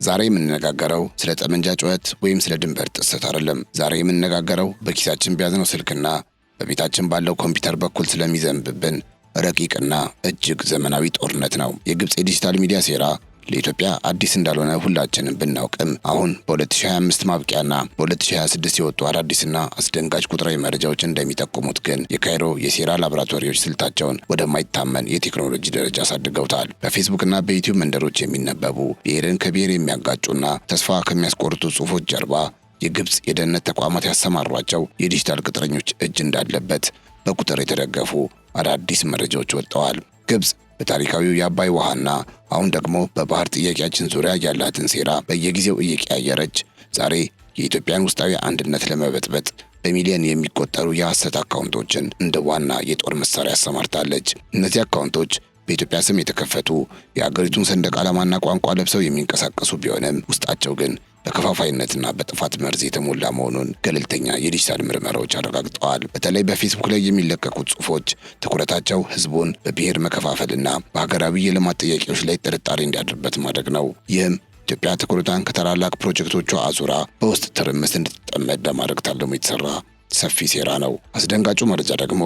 ዛሬ የምንነጋገረው ስለ ጠመንጃ ጩኸት ወይም ስለ ድንበር ጥሰት አይደለም። ዛሬ የምንነጋገረው በኪሳችን በያዝነው ስልክና በቤታችን ባለው ኮምፒውተር በኩል ስለሚዘንብብን ረቂቅና እጅግ ዘመናዊ ጦርነት ነው። የግብጽ የዲጂታል ሚዲያ ሴራ ለኢትዮጵያ አዲስ እንዳልሆነ ሁላችንም ብናውቅም አሁን በ2025 ማብቂያና በ2026 የወጡ አዳዲስና አስደንጋጭ ቁጥራዊ መረጃዎች እንደሚጠቁሙት ግን የካይሮ የሴራ ላቦራቶሪዎች ስልታቸውን ወደማይታመን የቴክኖሎጂ ደረጃ አሳድገውታል። በፌስቡክና በዩቲዩብ መንደሮች የሚነበቡ ብሔርን ከብሔር የሚያጋጩና ተስፋ ከሚያስቆርጡ ጽሑፎች ጀርባ የግብጽ የደህንነት ተቋማት ያሰማሯቸው የዲጂታል ቅጥረኞች እጅ እንዳለበት በቁጥር የተደገፉ አዳዲስ መረጃዎች ወጥተዋል። ግብጽ በታሪካዊው የአባይ ውሃና አሁን ደግሞ በባህር ጥያቄያችን ዙሪያ ያላትን ሴራ በየጊዜው እየቀያየረች ዛሬ የኢትዮጵያን ውስጣዊ አንድነት ለመበጥበጥ በሚሊዮን የሚቆጠሩ የሐሰት አካውንቶችን እንደ ዋና የጦር መሳሪያ አሰማርታለች። እነዚህ አካውንቶች በኢትዮጵያ ስም የተከፈቱ የአገሪቱን ሰንደቅ ዓላማና ቋንቋ ለብሰው የሚንቀሳቀሱ ቢሆንም ውስጣቸው ግን በከፋፋይነትና በጥፋት መርዝ የተሞላ መሆኑን ገለልተኛ የዲጂታል ምርመራዎች አረጋግጠዋል። በተለይ በፌስቡክ ላይ የሚለቀቁት ጽሑፎች ትኩረታቸው ሕዝቡን በብሔር መከፋፈልና በሀገራዊ የልማት ጥያቄዎች ላይ ጥርጣሬ እንዲያድርበት ማድረግ ነው። ይህም ኢትዮጵያ ትኩረቷን ከታላላቅ ፕሮጀክቶቿ አዙራ በውስጥ ትርምስ እንድትጠመድ ለማድረግ ታልሞ የተሰራ ሰፊ ሴራ ነው። አስደንጋጩ መረጃ ደግሞ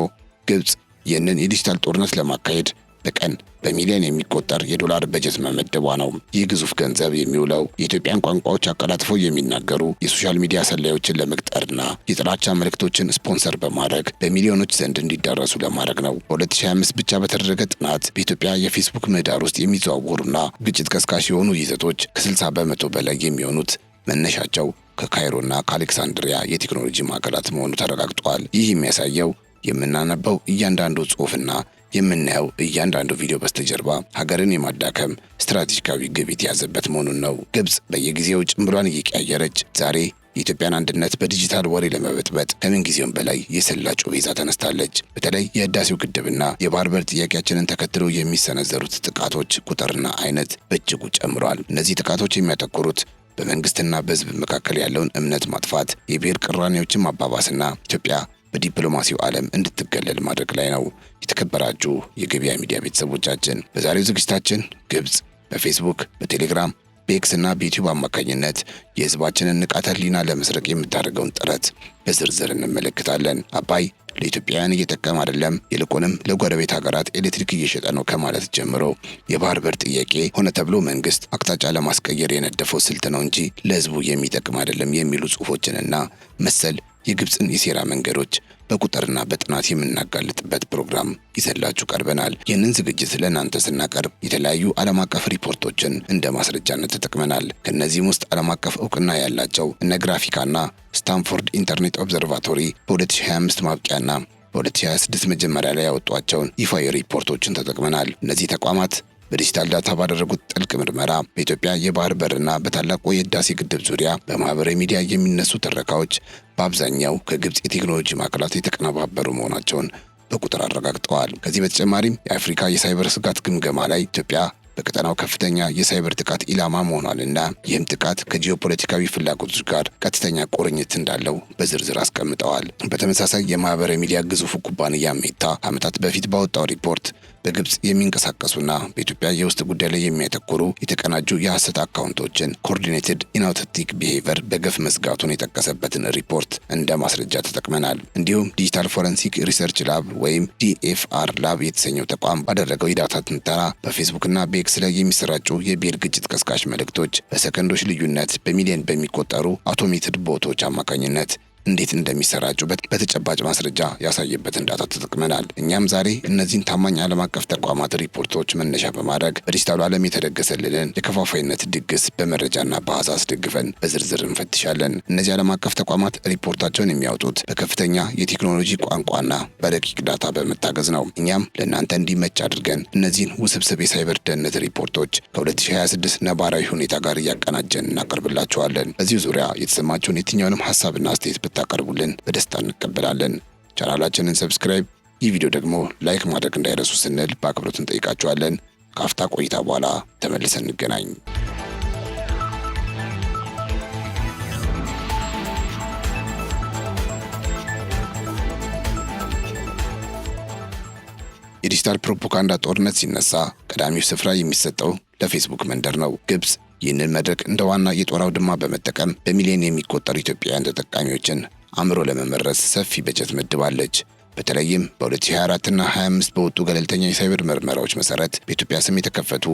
ግብጽ ይህንን የዲጂታል ጦርነት ለማካሄድ በቀን በሚሊዮን የሚቆጠር የዶላር በጀት መመደቧ ነው። ይህ ግዙፍ ገንዘብ የሚውለው የኢትዮጵያን ቋንቋዎች አቀላጥፈው የሚናገሩ የሶሻል ሚዲያ ሰላዮችን ለመቅጠርና የጥላቻ መልእክቶችን ስፖንሰር በማድረግ በሚሊዮኖች ዘንድ እንዲዳረሱ ለማድረግ ነው። በ2025 ብቻ በተደረገ ጥናት በኢትዮጵያ የፌስቡክ ምህዳር ውስጥ የሚዘዋወሩና ግጭት ቀስቃሽ የሆኑ ይዘቶች ከ60 በመቶ በላይ የሚሆኑት መነሻቸው ከካይሮና ከአሌክሳንድሪያ የቴክኖሎጂ ማዕከላት መሆኑ ተረጋግጧል። ይህ የሚያሳየው የምናነበው እያንዳንዱ ጽሑፍና የምናየው እያንዳንዱ ቪዲዮ በስተጀርባ ሀገርን የማዳከም ስትራቴጂካዊ ግብ የተያዘበት መሆኑን ነው። ግብጽ በየጊዜው ጭምብሏን እየቀያየረች ዛሬ የኢትዮጵያን አንድነት በዲጂታል ወሬ ለመበጥበጥ ከምንጊዜውም በላይ የሰላ ጩቤ ይዛ ተነስታለች። በተለይ የህዳሴው ግድብና የባህር በር ጥያቄያችንን ተከትሎ የሚሰነዘሩት ጥቃቶች ቁጥርና አይነት በእጅጉ ጨምሯል። እነዚህ ጥቃቶች የሚያተኩሩት በመንግስትና በህዝብ መካከል ያለውን እምነት ማጥፋት፣ የብሔር ቅራኔዎችን ማባባስና ኢትዮጵያ በዲፕሎማሲው ዓለም እንድትገለል ማድረግ ላይ ነው። የተከበራችሁ የገበያ ሚዲያ ቤተሰቦቻችን በዛሬው ዝግጅታችን ግብጽ በፌስቡክ፣ በቴሌግራም፣ በኤክስ እና በዩቲዩብ አማካኝነት የህዝባችንን ንቃተ ህሊና ለመስረቅ የምታደርገውን ጥረት በዝርዝር እንመለከታለን። አባይ ለኢትዮጵያውያን እየጠቀም አይደለም፣ ይልቁንም ለጎረቤት ሀገራት ኤሌክትሪክ እየሸጠ ነው ከማለት ጀምሮ የባህር በር ጥያቄ ሆነ ተብሎ መንግስት አቅጣጫ ለማስቀየር የነደፈው ስልት ነው እንጂ ለህዝቡ የሚጠቅም አይደለም የሚሉ ጽሑፎችንና መሰል የግብጽን የሴራ መንገዶች በቁጥርና በጥናት የምናጋልጥበት ፕሮግራም ይዘላችሁ ቀርበናል። ይህንን ዝግጅት ለእናንተ ስናቀርብ የተለያዩ ዓለም አቀፍ ሪፖርቶችን እንደ ማስረጃነት ተጠቅመናል። ከእነዚህም ውስጥ ዓለም አቀፍ እውቅና ያላቸው እነ ግራፊካና ስታንፎርድ ኢንተርኔት ኦብዘርቫቶሪ በ2025 ማብቂያና በ2026 መጀመሪያ ላይ ያወጧቸውን ይፋዊ ሪፖርቶችን ተጠቅመናል። እነዚህ ተቋማት በዲጂታል ዳታ ባደረጉት ጥልቅ ምርመራ በኢትዮጵያ የባህር በርና በታላቁ የህዳሴ ግድብ ዙሪያ በማህበራዊ ሚዲያ የሚነሱ ትረካዎች በአብዛኛው ከግብጽ የቴክኖሎጂ ማዕከላት የተቀነባበሩ መሆናቸውን በቁጥር አረጋግጠዋል። ከዚህ በተጨማሪም የአፍሪካ የሳይበር ስጋት ግምገማ ላይ ኢትዮጵያ በቀጠናው ከፍተኛ የሳይበር ጥቃት ኢላማ መሆኗንና ይህም ጥቃት ከጂኦፖለቲካዊ ፍላጎቶች ጋር ቀጥተኛ ቁርኝት እንዳለው በዝርዝር አስቀምጠዋል። በተመሳሳይ የማህበራዊ ሚዲያ ግዙፉ ኩባንያ ሜታ ዓመታት በፊት ባወጣው ሪፖርት በግብጽ የሚንቀሳቀሱና በኢትዮጵያ የውስጥ ጉዳይ ላይ የሚያተኩሩ የተቀናጁ የሐሰት አካውንቶችን ኮኦርዲኔትድ ኢንአውተንቲክ ቢሄቪየር በገፍ መዝጋቱን የጠቀሰበትን ሪፖርት እንደ ማስረጃ ተጠቅመናል። እንዲሁም ዲጂታል ፎረንሲክ ሪሰርች ላብ ወይም ዲኤፍአር ላብ የተሰኘው ተቋም ባደረገው የዳታ ትንተና በፌስቡክና በኤክስ ላይ የሚሰራጩ የብሔር ግጭት ቀስቃሽ መልእክቶች በሰከንዶች ልዩነት በሚሊዮን በሚቆጠሩ አውቶሜትድ ቦቶች አማካኝነት እንዴት እንደሚሰራጩ በተጨባጭ ማስረጃ ያሳየበትን ዳታ ተጠቅመናል። እኛም ዛሬ እነዚህን ታማኝ ዓለም አቀፍ ተቋማት ሪፖርቶች መነሻ በማድረግ በዲጂታሉ ዓለም የተደገሰልንን የከፋፋይነት ድግስ በመረጃና በአሃዝ አስደግፈን በዝርዝር እንፈትሻለን። እነዚህ ዓለም አቀፍ ተቋማት ሪፖርታቸውን የሚያወጡት በከፍተኛ የቴክኖሎጂ ቋንቋና በረቂቅ ዳታ በመታገዝ ነው። እኛም ለእናንተ እንዲመች አድርገን እነዚህን ውስብስብ የሳይበር ደህንነት ሪፖርቶች ከ2026 ነባራዊ ሁኔታ ጋር እያቀናጀን እናቀርብላችኋለን። በዚህ ዙሪያ የተሰማችሁን የትኛውንም ሀሳብና አስተያየት ብታቀርቡልን በደስታ እንቀበላለን። ቻናላችንን ሰብስክራይብ፣ ይህ ቪዲዮ ደግሞ ላይክ ማድረግ እንዳይረሱ ስንል በአክብሮት እንጠይቃችኋለን። ከአፍታ ቆይታ በኋላ ተመልሰን እንገናኝ። የዲጂታል ፕሮፓጋንዳ ጦርነት ሲነሳ ቀዳሚው ስፍራ የሚሰጠው ለፌስቡክ መንደር ነው። ግብጽ ይህንን መድረክ እንደ ዋና የጦር አውድማ በመጠቀም በሚሊዮን የሚቆጠሩ ኢትዮጵያውያን ተጠቃሚዎችን አእምሮ ለመመረዝ ሰፊ በጀት መድባለች። በተለይም በ2024 እና 25 በወጡ ገለልተኛ የሳይበር ምርመራዎች መሰረት በኢትዮጵያ ስም የተከፈቱ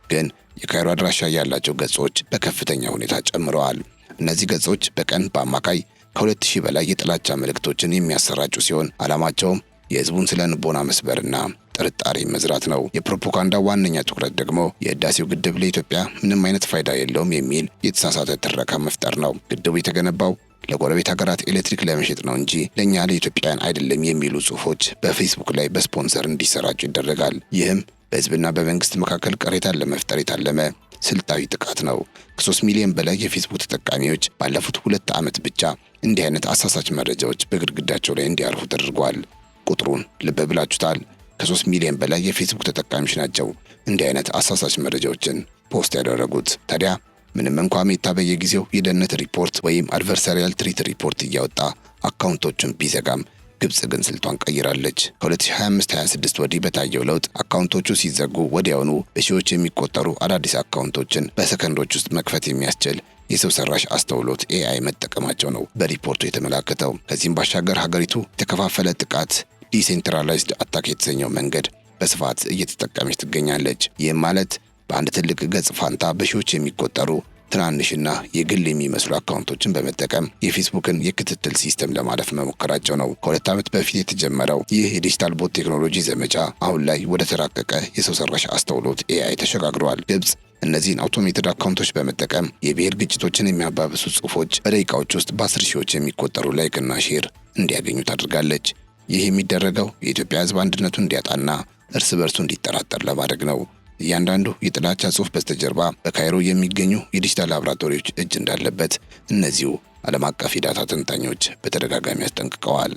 ግን የካይሮ አድራሻ ያላቸው ገጾች በከፍተኛ ሁኔታ ጨምረዋል። እነዚህ ገጾች በቀን በአማካይ ከ2000 በላይ የጥላቻ መልእክቶችን የሚያሰራጩ ሲሆን ዓላማቸውም የህዝቡን ስነ ልቦና መስበርና ጥርጣሬ መዝራት ነው። የፕሮፓጋንዳ ዋነኛ ትኩረት ደግሞ የህዳሴው ግድብ ለኢትዮጵያ ምንም አይነት ፋይዳ የለውም የሚል የተሳሳተ ትረካ መፍጠር ነው። ግድቡ የተገነባው ለጎረቤት ሀገራት ኤሌክትሪክ ለመሸጥ ነው እንጂ ለኛ ለኢትዮጵያውያን አይደለም የሚሉ ጽሑፎች በፌስቡክ ላይ በስፖንሰር እንዲሰራጩ ይደረጋል። ይህም በህዝብና በመንግስት መካከል ቅሬታን ለመፍጠር የታለመ ስልታዊ ጥቃት ነው። ከ3 ሚሊዮን በላይ የፌስቡክ ተጠቃሚዎች ባለፉት 2 ዓመት ብቻ እንዲህ አይነት አሳሳች መረጃዎች በግድግዳቸው ላይ እንዲያርፉ ተደርጓል። ቁጥሩን ልብ ብላችሁታል? ከ3 ሚሊዮን በላይ የፌስቡክ ተጠቃሚዎች ናቸው እንዲህ አይነት አሳሳች መረጃዎችን ፖስት ያደረጉት። ታዲያ ምንም እንኳ ሜታ በየጊዜው የደህንነት ሪፖርት ወይም አድቨርሳሪያል ትሪት ሪፖርት እያወጣ አካውንቶችን ቢዘጋም ግብጽ ግን ስልቷን ቀይራለች። ከ2025-26 ወዲህ በታየው ለውጥ አካውንቶቹ ሲዘጉ ወዲያውኑ በሺዎች የሚቆጠሩ አዳዲስ አካውንቶችን በሰከንዶች ውስጥ መክፈት የሚያስችል የሰው ሰራሽ አስተውሎት AI መጠቀማቸው ነው በሪፖርቱ የተመላከተው። ከዚህም ባሻገር ሀገሪቱ የተከፋፈለ ጥቃት ዲሴንትራላይዝድ አታክ የተሰኘው መንገድ በስፋት እየተጠቀመች ትገኛለች። ይህም ማለት በአንድ ትልቅ ገጽ ፋንታ በሺዎች የሚቆጠሩ ትናንሽና የግል የሚመስሉ አካውንቶችን በመጠቀም የፌስቡክን የክትትል ሲስተም ለማለፍ መሞከራቸው ነው። ከ2 ዓመት በፊት የተጀመረው ይህ የዲጂታል ቦት ቴክኖሎጂ ዘመቻ አሁን ላይ ወደ ተራቀቀ የሰው ሰራሽ አስተውሎት AI ተሸጋግሯል። ግብጽ እነዚህን አውቶሜትድ አካውንቶች በመጠቀም የብሔር ግጭቶችን የሚያባብሱ ጽሑፎች በደቂቃዎች ውስጥ በ10 ሺዎች የሚቆጠሩ ላይክና ሼር እንዲያገኙ ታደርጋለች። ይህ የሚደረገው የኢትዮጵያ ሕዝብ አንድነቱን እንዲያጣና እርስ በርሱ እንዲጠራጠር ለማድረግ ነው። እያንዳንዱ የጥላቻ ጽሑፍ በስተጀርባ በካይሮ የሚገኙ የዲጂታል ላቦራቶሪዎች እጅ እንዳለበት እነዚሁ ዓለም አቀፍ የዳታ ተንታኞች በተደጋጋሚ አስጠንቅቀዋል።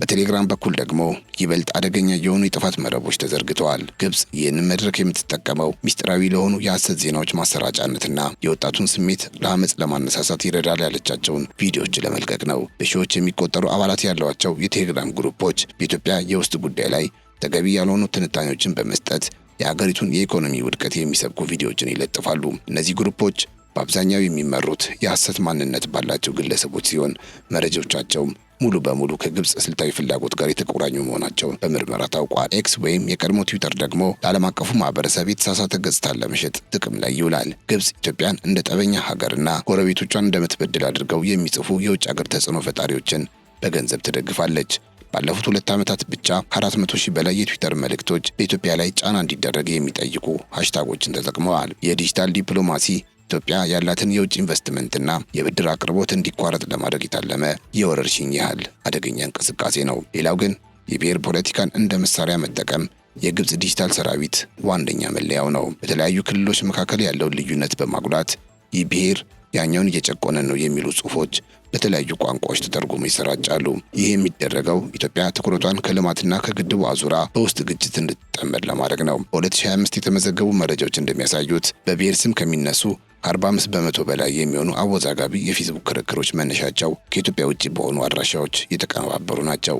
በቴሌግራም በኩል ደግሞ ይበልጥ አደገኛ የሆኑ የጥፋት መረቦች ተዘርግተዋል። ግብጽ ይህንን መድረክ የምትጠቀመው ሚስጥራዊ ለሆኑ የሐሰት ዜናዎች ማሰራጫነትና የወጣቱን ስሜት ለአመፅ ለማነሳሳት ይረዳል ያለቻቸውን ቪዲዮዎች ለመልቀቅ ነው። በሺዎች የሚቆጠሩ አባላት ያሏቸው የቴሌግራም ግሩፖች በኢትዮጵያ የውስጥ ጉዳይ ላይ ተገቢ ያልሆኑ ትንታኔዎችን በመስጠት የሀገሪቱን የኢኮኖሚ ውድቀት የሚሰብኩ ቪዲዮዎችን ይለጥፋሉ። እነዚህ ግሩፖች በአብዛኛው የሚመሩት የሐሰት ማንነት ባላቸው ግለሰቦች ሲሆን መረጃዎቻቸውም ሙሉ በሙሉ ከግብጽ ስልታዊ ፍላጎት ጋር የተቆራኙ መሆናቸውን በምርመራ ታውቋል። ኤክስ ወይም የቀድሞ ትዊተር ደግሞ ለዓለም አቀፉ ማህበረሰብ የተሳሳተ ገጽታን ለመሸጥ ጥቅም ላይ ይውላል። ግብጽ ኢትዮጵያን እንደ ጠበኛ ሀገርና ጎረቤቶቿን እንደምትበድል አድርገው የሚጽፉ የውጭ ሀገር ተጽዕኖ ፈጣሪዎችን በገንዘብ ትደግፋለች። ባለፉት 2 ዓመታት ብቻ ከ400 ሺህ በላይ የትዊተር መልእክቶች በኢትዮጵያ ላይ ጫና እንዲደረግ የሚጠይቁ ሃሽታጎችን ተጠቅመዋል። የዲጂታል ዲፕሎማሲ ኢትዮጵያ ያላትን የውጭ ኢንቨስትመንትና የብድር አቅርቦት እንዲቋረጥ ለማድረግ የታለመ የወረርሽኝ ያህል አደገኛ እንቅስቃሴ ነው። ሌላው ግን የብሔር ፖለቲካን እንደ መሳሪያ መጠቀም የግብጽ ዲጂታል ሰራዊት ዋነኛ መለያው ነው። በተለያዩ ክልሎች መካከል ያለውን ልዩነት በማጉላት ይህ ብሔር ያኛውን እየጨቆነ ነው የሚሉ ጽሑፎች በተለያዩ ቋንቋዎች ተተርጉሞ ይሰራጫሉ። ይህ የሚደረገው ኢትዮጵያ ትኩረቷን ከልማትና ከግድቡ አዙራ በውስጥ ግጭት እንድትጠመድ ለማድረግ ነው። በ2025 የተመዘገቡ መረጃዎች እንደሚያሳዩት በብሔር ስም ከሚነሱ ከ45 በመቶ በላይ የሚሆኑ አወዛጋቢ የፌስቡክ ክርክሮች መነሻቸው ከኢትዮጵያ ውጭ በሆኑ አድራሻዎች የተቀነባበሩ ናቸው።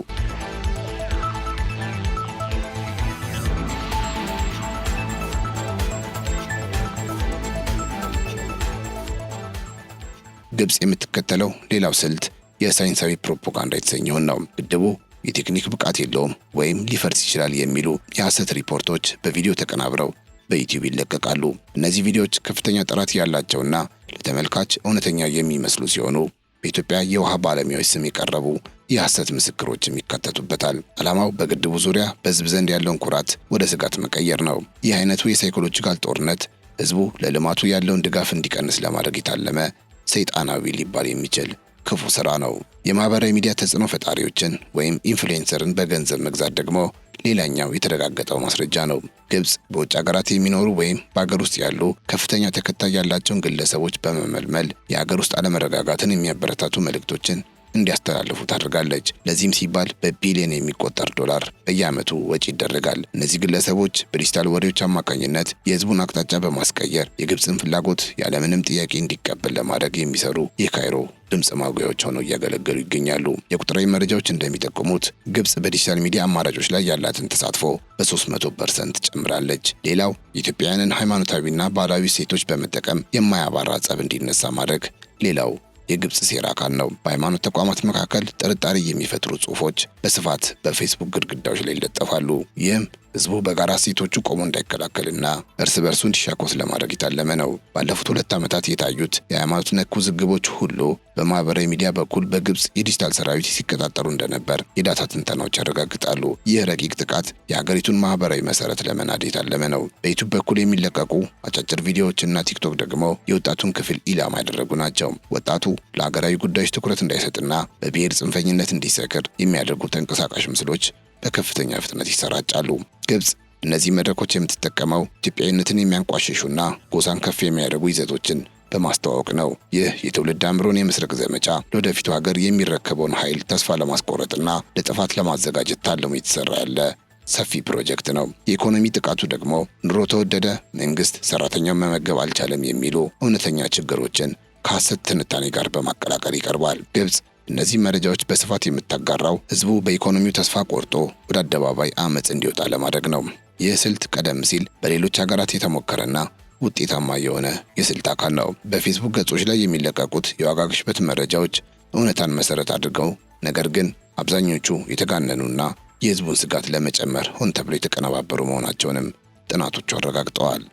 ግብጽ የምትከተለው ሌላው ስልት የሳይንሳዊ ፕሮፓጋንዳ የተሰኘውን ነው። ግድቡ የቴክኒክ ብቃት የለውም ወይም ሊፈርስ ይችላል የሚሉ የሐሰት ሪፖርቶች በቪዲዮ ተቀናብረው በዩቲዩብ ይለቀቃሉ። እነዚህ ቪዲዮዎች ከፍተኛ ጥራት ያላቸውና ለተመልካች እውነተኛ የሚመስሉ ሲሆኑ በኢትዮጵያ የውሃ ባለሙያዎች ስም የቀረቡ የሐሰት ምስክሮችም ይካተቱበታል። ዓላማው በግድቡ ዙሪያ በሕዝብ ዘንድ ያለውን ኩራት ወደ ስጋት መቀየር ነው። ይህ አይነቱ የሳይኮሎጂካል ጦርነት ሕዝቡ ለልማቱ ያለውን ድጋፍ እንዲቀንስ ለማድረግ የታለመ ሰይጣናዊ ሊባል የሚችል ክፉ ስራ ነው። የማህበራዊ ሚዲያ ተጽዕኖ ፈጣሪዎችን ወይም ኢንፍሉዌንሰርን በገንዘብ መግዛት ደግሞ ሌላኛው የተረጋገጠው ማስረጃ ነው። ግብጽ በውጭ ሀገራት የሚኖሩ ወይም በሀገር ውስጥ ያሉ ከፍተኛ ተከታይ ያላቸውን ግለሰቦች በመመልመል የሀገር ውስጥ አለመረጋጋትን የሚያበረታቱ መልእክቶችን እንዲያስተላልፉ ታደርጋለች። ለዚህም ሲባል በቢሊዮን የሚቆጠር ዶላር በየዓመቱ ወጪ ይደረጋል። እነዚህ ግለሰቦች በዲጂታል ወሬዎች አማካኝነት የህዝቡን አቅጣጫ በማስቀየር የግብፅን ፍላጎት ያለምንም ጥያቄ እንዲቀበል ለማድረግ የሚሰሩ የካይሮ ድምፅ ማጉያዎች ሆነው እያገለገሉ ይገኛሉ። የቁጥራዊ መረጃዎች እንደሚጠቁሙት ግብፅ በዲጂታል ሚዲያ አማራጮች ላይ ያላትን ተሳትፎ በ300% ጨምራለች። ሌላው የኢትዮጵያውያንን ሃይማኖታዊና ባህላዊ እሴቶች በመጠቀም የማያባራ ጸብ እንዲነሳ ማድረግ ሌላው የግብፅ ሴራ አካል ነው። በሃይማኖት ተቋማት መካከል ጥርጣሬ የሚፈጥሩ ጽሑፎች በስፋት በፌስቡክ ግድግዳዎች ላይ ይለጠፋሉ። ይህም ህዝቡ በጋራ እሴቶቹ ቆሞ እንዳይከላከልና እርስ በርሱ እንዲሻኮስ ለማድረግ የታለመ ነው። ባለፉት 2 ዓመታት የታዩት የሃይማኖት ነክ ውዝግቦች ሁሉ በማህበራዊ ሚዲያ በኩል በግብፅ የዲጂታል ሰራዊት ሲቀጣጠሩ እንደነበር የዳታ ትንተናዎች ያረጋግጣሉ። ይህ ረቂቅ ጥቃት የሀገሪቱን ማህበራዊ መሰረት ለመናድ የታለመ ነው። በዩቲዩብ በኩል የሚለቀቁ አጫጭር ቪዲዮዎችና ቲክቶክ ደግሞ የወጣቱን ክፍል ኢላማ ያደረጉ ናቸው። ወጣቱ ለሀገራዊ ጉዳዮች ትኩረት እንዳይሰጥና በብሔር ጽንፈኝነት እንዲሰክር የሚያደርጉ ተንቀሳቃሽ ምስሎች በከፍተኛ ፍጥነት ይሰራጫሉ። ግብፅ እነዚህ መድረኮች የምትጠቀመው ኢትዮጵያዊነትን የሚያንቋሽሹና ጎሳን ከፍ የሚያደርጉ ይዘቶችን በማስተዋወቅ ነው። ይህ የትውልድ አእምሮን የመስረቅ ዘመቻ ለወደፊቱ ሀገር የሚረከበውን ኃይል ተስፋ ለማስቆረጥና ለጥፋት ለማዘጋጀት ታልሞ የተሰራ ያለ ሰፊ ፕሮጀክት ነው። የኢኮኖሚ ጥቃቱ ደግሞ ኑሮ ተወደደ፣ መንግስት ሰራተኛውን መመገብ አልቻለም የሚሉ እውነተኛ ችግሮችን ከሐሰት ትንታኔ ጋር በማቀላቀል ይቀርባል። ግብፅ እነዚህ መረጃዎች በስፋት የምታጋራው ህዝቡ በኢኮኖሚው ተስፋ ቆርጦ ወደ አደባባይ አመፅ እንዲወጣ ለማድረግ ነው። ይህ ስልት ቀደም ሲል በሌሎች ሀገራት የተሞከረና ውጤታማ የሆነ የስልት አካል ነው። በፌስቡክ ገጾች ላይ የሚለቀቁት የዋጋ ግሽበት መረጃዎች እውነታን መሰረት አድርገው ነገር ግን አብዛኞቹ የተጋነኑና የህዝቡን ስጋት ለመጨመር ሆን ተብሎ የተቀነባበሩ መሆናቸውንም ጥናቶቹ አረጋግጠዋል።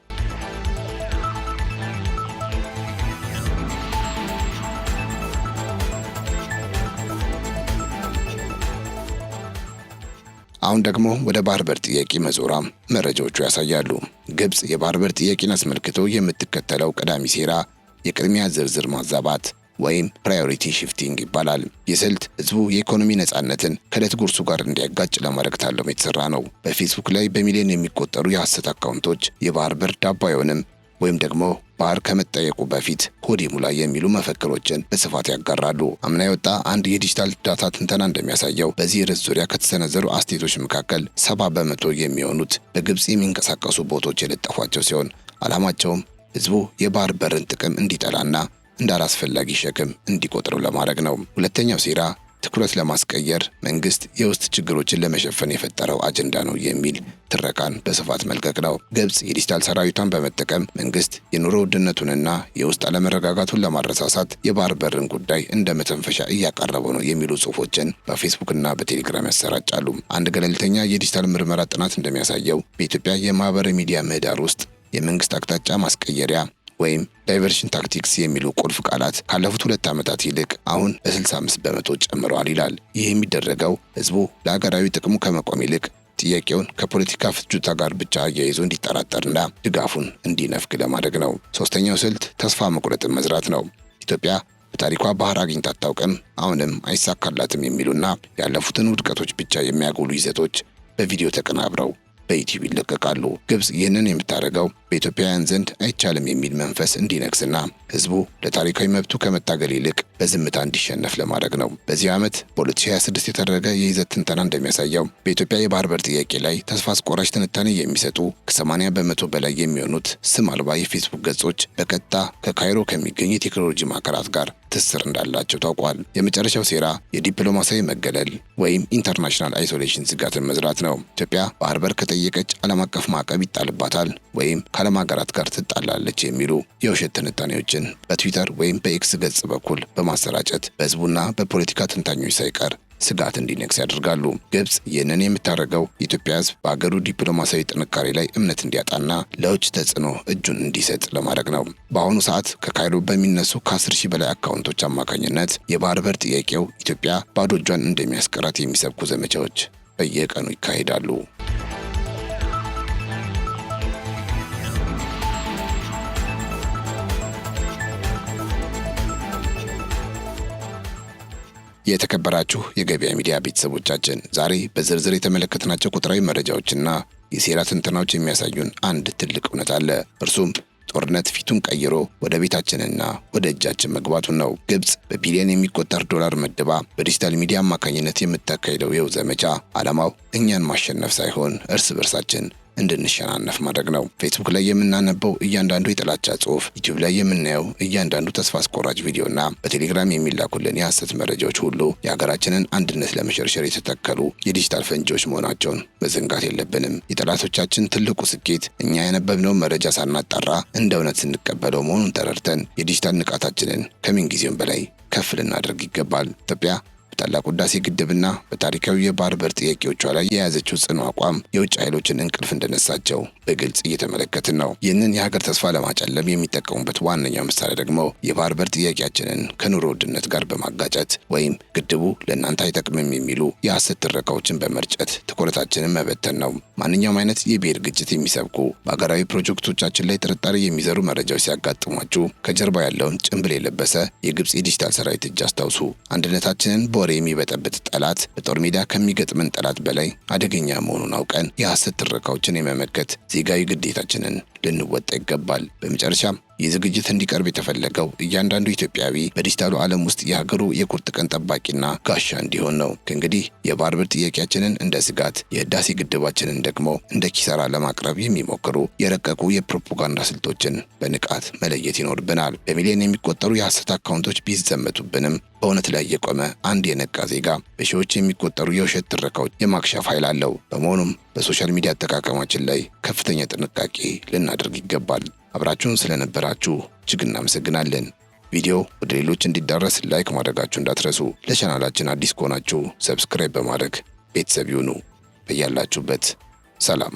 አሁን ደግሞ ወደ ባህር በር ጥያቄ መዞራ መረጃዎቹ ያሳያሉ። ግብፅ የባህር በር ጥያቄን አስመልክቶ የምትከተለው ቀዳሚ ሴራ የቅድሚያ ዝርዝር ማዛባት ወይም ፕራዮሪቲ ሽፍቲንግ ይባላል። ይህ ስልት ህዝቡ የኢኮኖሚ ነጻነትን ከዕለት ጉርሱ ጋር እንዲያጋጭ ለማድረግ ታልሞ የተሰራ ነው። በፌስቡክ ላይ በሚሊዮን የሚቆጠሩ የሐሰት አካውንቶች የባህር በር ዳቦ አይሆንም ወይም ደግሞ ባህር ከመጠየቁ በፊት ሆድ ይሙላ የሚሉ መፈክሮችን በስፋት ያጋራሉ። አምና የወጣ አንድ የዲጂታል ዳታ ትንተና እንደሚያሳየው በዚህ ርዕስ ዙሪያ ከተሰነዘሩ አስተያየቶች መካከል 70% የሚሆኑት በግብፅ የሚንቀሳቀሱ ቦቶች የለጠፏቸው ሲሆን ዓላማቸውም ህዝቡ የባህር በርን ጥቅም እንዲጠላና እንዳላስፈላጊ ሸክም እንዲቆጥረው ለማድረግ ነው። ሁለተኛው ሴራ ትኩረት ለማስቀየር መንግስት የውስጥ ችግሮችን ለመሸፈን የፈጠረው አጀንዳ ነው የሚል ትረካን በስፋት መልቀቅ ነው። ግብፅ የዲጂታል ሰራዊቷን በመጠቀም መንግስት የኑሮ ውድነቱንና የውስጥ አለመረጋጋቱን ለማረሳሳት የባህር በርን ጉዳይ እንደ መተንፈሻ እያቀረበው ነው የሚሉ ጽሁፎችን በፌስቡክና በቴሌግራም ያሰራጫሉ። አንድ ገለልተኛ የዲጂታል ምርመራ ጥናት እንደሚያሳየው በኢትዮጵያ የማህበራዊ ሚዲያ ምህዳር ውስጥ የመንግስት አቅጣጫ ማስቀየሪያ ወይም ዳይቨርሽን ታክቲክስ የሚሉ ቁልፍ ቃላት ካለፉት 2 ዓመታት ይልቅ አሁን በ65% ጨምረዋል ይላል። ይህ የሚደረገው ህዝቡ ለሀገራዊ ጥቅሙ ከመቆም ይልቅ ጥያቄውን ከፖለቲካ ፍጆታ ጋር ብቻ አያይዞ እንዲጠራጠርና ድጋፉን እንዲነፍግ ለማድረግ ነው። ሶስተኛው ስልት ተስፋ መቁረጥን መዝራት ነው። ኢትዮጵያ በታሪኳ ባህር አግኝታ አታውቅም፣ አሁንም አይሳካላትም የሚሉና ያለፉትን ውድቀቶች ብቻ የሚያጎሉ ይዘቶች በቪዲዮ ተቀናብረው በዩቲዩብ ይለቀቃሉ። ግብፅ ይህንን የምታደርገው በኢትዮጵያውያን ዘንድ አይቻልም የሚል መንፈስ እንዲነግስና ህዝቡ ለታሪካዊ መብቱ ከመታገል ይልቅ በዝምታ እንዲሸነፍ ለማድረግ ነው። በዚህ ዓመት በ2026 የተደረገ የይዘት ትንተና እንደሚያሳየው በኢትዮጵያ የባህር በር ጥያቄ ላይ ተስፋ አስቆራጭ ትንታኔ የሚሰጡ ከ80% በላይ የሚሆኑት ስም አልባ የፌስቡክ ገጾች በቀጥታ ከካይሮ ከሚገኙ የቴክኖሎጂ ማዕከላት ጋር ትስስር እንዳላቸው ታውቋል። የመጨረሻው ሴራ የዲፕሎማሲያዊ መገለል ወይም ኢንተርናሽናል አይሶሌሽን ስጋትን መዝራት ነው። ኢትዮጵያ ባህር በር ከጠየቀች ዓለም አቀፍ ማዕቀብ ይጣልባታል ወይም ከዓለም ሀገራት ጋር ትጣላለች የሚሉ የውሸት ትንታኔዎችን በትዊተር ወይም በኤክስ ገጽ በኩል በማሰራጨት በህዝቡና በፖለቲካ ተንታኞች ሳይቀር ስጋት እንዲነግስ ያደርጋሉ። ግብፅ ይህንን የምታደርገው የኢትዮጵያ ህዝብ በአገሩ ዲፕሎማሲያዊ ጥንካሬ ላይ እምነት እንዲያጣና ለውጭ ተጽዕኖ እጁን እንዲሰጥ ለማድረግ ነው። በአሁኑ ሰዓት ከካይሮ በሚነሱ ከ10,000 በላይ አካውንቶች አማካኝነት የባህር በር ጥያቄው ኢትዮጵያ ባዶ እጇን እንደሚያስቀራት የሚሰብኩ ዘመቻዎች በየቀኑ ይካሄዳሉ። የተከበራችሁ የገበያ ሚዲያ ቤተሰቦቻችን ዛሬ በዝርዝር የተመለከትናቸው ቁጥራዊ መረጃዎችና የሴራ ትንተናዎች የሚያሳዩን አንድ ትልቅ እውነት አለ። እርሱም ጦርነት ፊቱን ቀይሮ ወደ ቤታችንና ወደ እጃችን መግባቱን ነው። ግብጽ በቢሊዮን የሚቆጠር ዶላር መድባ በዲጂታል ሚዲያ አማካኝነት የምታካሂደው ይኸው ዘመቻ ዓላማው እኛን ማሸነፍ ሳይሆን እርስ በርሳችን እንድንሸናነፍ ማድረግ ነው። ፌስቡክ ላይ የምናነበው እያንዳንዱ የጥላቻ ጽሑፍ፣ ዩቲዩብ ላይ የምናየው እያንዳንዱ ተስፋ አስቆራጭ ቪዲዮና በቴሌግራም የሚላኩልን የሐሰት መረጃዎች ሁሉ የሀገራችንን አንድነት ለመሸርሸር የተተከሉ የዲጂታል ፈንጂዎች መሆናቸውን መዘንጋት የለብንም። የጠላቶቻችን ትልቁ ስኬት እኛ ያነበብነውን መረጃ ሳናጣራ እንደ እውነት ስንቀበለው መሆኑን ተረድተን የዲጂታል ንቃታችንን ከምንጊዜውም በላይ ከፍ ልናደርግ ይገባል። ኢትዮጵያ ታላቁ ህዳሴ ግድብና በታሪካዊ የባህር በር ጥያቄዎቿ ላይ የያዘችው ጽኑ አቋም የውጭ ኃይሎችን እንቅልፍ እንደነሳቸው በግልጽ እየተመለከትን ነው። ይህንን የሀገር ተስፋ ለማጨለም የሚጠቀሙበት ዋነኛው ምሳሌ ደግሞ የባህር በር ጥያቄያችንን ከኑሮ ውድነት ጋር በማጋጨት ወይም ግድቡ ለእናንተ አይጠቅምም የሚሉ የሐሰት ትረካዎችን በመርጨት ትኩረታችንን መበተን ነው። ማንኛውም አይነት የብሔር ግጭት የሚሰብኩ በሀገራዊ ፕሮጀክቶቻችን ላይ ጥርጣሬ የሚዘሩ መረጃዎች ሲያጋጥሟችሁ ከጀርባ ያለውን ጭንብል የለበሰ የግብጽ የዲጂታል ሰራዊት እጅ አስታውሱ። አንድነታችንን ወሬ የሚበጠብጥ ጠላት በጦር ሜዳ ከሚገጥመን ጠላት በላይ አደገኛ መሆኑን አውቀን የሐሰት ትረካዎችን የመመከት ዜጋዊ ግዴታችንን ልንወጣ ይገባል። በመጨረሻም ይህ ዝግጅት እንዲቀርብ የተፈለገው እያንዳንዱ ኢትዮጵያዊ በዲጂታሉ ዓለም ውስጥ የሀገሩ የቁርጥ ቀን ጠባቂና ጋሻ እንዲሆን ነው። ከእንግዲህ የባህር በር ጥያቄያችንን እንደ ስጋት፣ የህዳሴ ግድባችንን ደግሞ እንደ ኪሳራ ለማቅረብ የሚሞክሩ የረቀቁ የፕሮፓጋንዳ ስልቶችን በንቃት መለየት ይኖርብናል። በሚሊዮን የሚቆጠሩ የሐሰት አካውንቶች ቢዘመቱብንም በእውነት ላይ የቆመ አንድ የነቃ ዜጋ በሺዎች የሚቆጠሩ የውሸት ትረካዎች የማክሸፍ ኃይል አለው። በመሆኑም በሶሻል ሚዲያ አጠቃቀማችን ላይ ከፍተኛ ጥንቃቄ ልናደርግ ይገባል። አብራችሁን ስለነበራችሁ እጅግ እናመሰግናለን። ቪዲዮ ወደ ሌሎች እንዲዳረስ ላይክ ማድረጋችሁ እንዳትረሱ። ለቻናላችን አዲስ ከሆናችሁ ሰብስክራይብ በማድረግ ቤተሰብ ይሁኑ። በያላችሁበት ሰላም